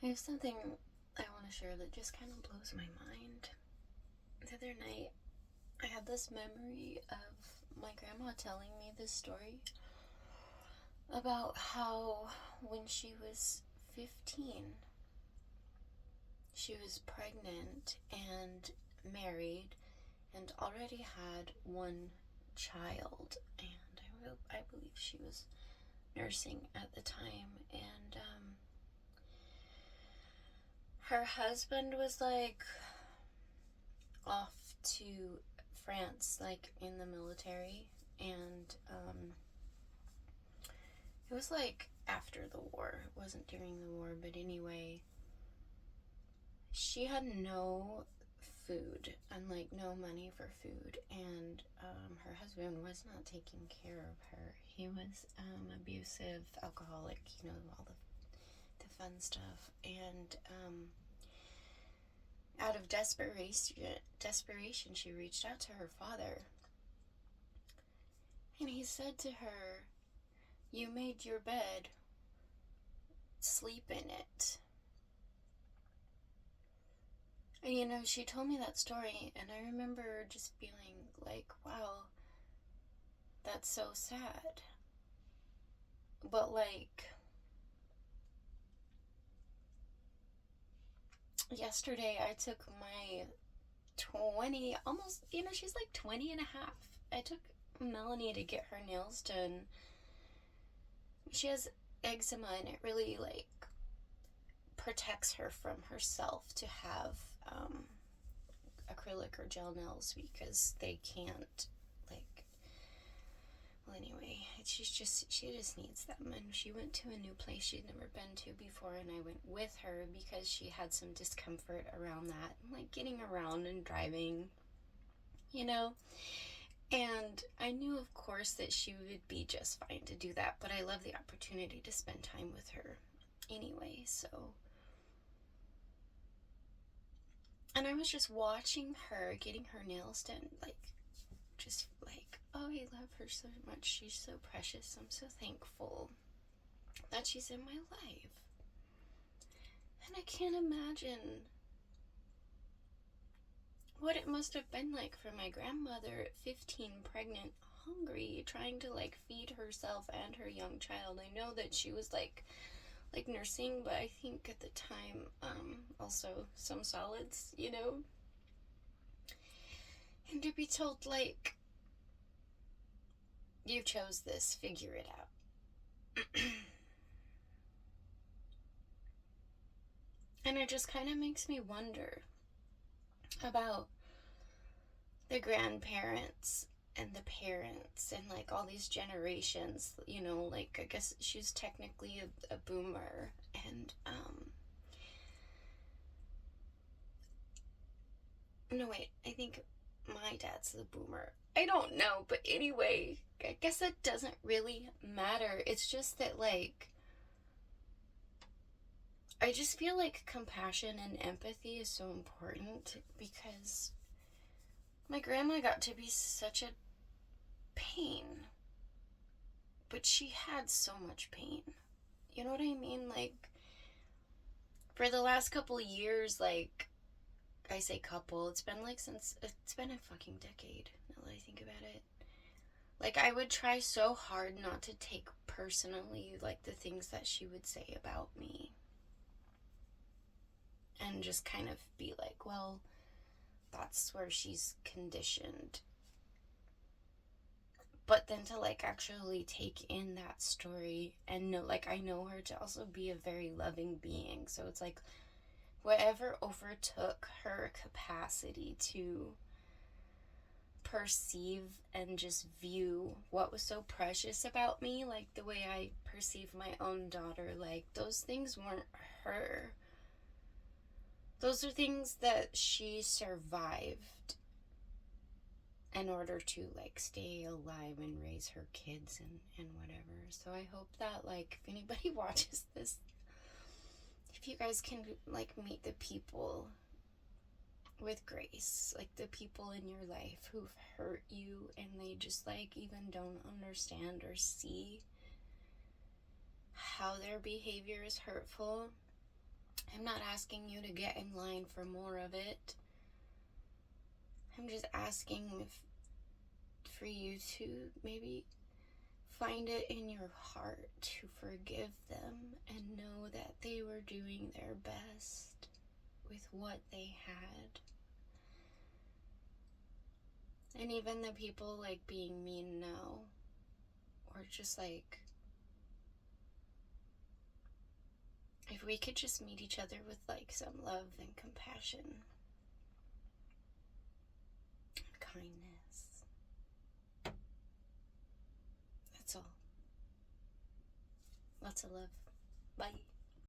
I have something I want to share that just kind of blows my mind. The other night, I had this memory of my grandma telling me this story about how when she was 15, she was pregnant and married and already had one child. And I believe she was nursing at the time. And her husband was like off to France, like in the military, and it was like after the war. It wasn't during the war, but anyway, she had no food and like no money for food, and her husband was not taking care of her. He was abusive, alcoholic, all the fun stuff, and out of desperation, she reached out to her father. And he said to her, "You made your bed, sleep in it." And she told me that story, and I remember just feeling like, wow, that's so sad. But like, yesterday I took my 20, almost, she's like 20 and a half. I took Melanie to get her nails done. She has eczema, and it really like protects her from herself to have acrylic or gel nails, because they can't, like, well, anyway, she just needs them. And she went to a new place she'd never been to before, and I went with her because she had some discomfort around that, like getting around and driving, and I knew, of course, that she would be just fine to do that, but I love the opportunity to spend time with her anyway. So, and I was just watching her getting her nails done, like, just like, oh, I love her so much. She's so precious. I'm so thankful that she's in my life. And I can't imagine what it must have been like for my grandmother at 15, pregnant, hungry, trying to like feed herself and her young child. I know that she was like nursing, but I think at the time also some solids, and to be told like, you chose this, figure it out. And it just kind of makes me wonder about the grandparents and the parents and like all these generations, like, I guess she's technically a boomer, and no, wait, I think my dad's the boomer. I don't know, but anyway, I guess that doesn't really matter. It's just that, like, I just feel like compassion and empathy is so important, because my grandma got to be such a pain, but she had so much pain. You know what I mean? Like, for the last couple of years, like, I say couple, it's been a fucking decade, now that I think about it. Like, I would try so hard not to take personally, like, the things that she would say about me. And just kind of be like, well, that's where she's conditioned. But then to, like, actually take in that story and know, like, I know her to also be a very loving being. So it's like, whatever overtook her capacity to perceive and just view what was so precious about me, like the way I perceive my own daughter, like, those things weren't her. Those are things that she survived in order to, like, stay alive and raise her kids and whatever. So I hope that, like, if anybody watches this, if you guys can, like, meet the people with grace, like the people in your life who've hurt you and they just, like, even don't understand or see how their behavior is hurtful, I'm not asking you to get in line for more of it. I'm just asking for you to maybe find it in your heart to forgive them and know that they were doing their best with what they had. And even the people like being mean now, or just like, if we could just meet each other with like some love and compassion and kindness. That's all. Lots of love. Bye.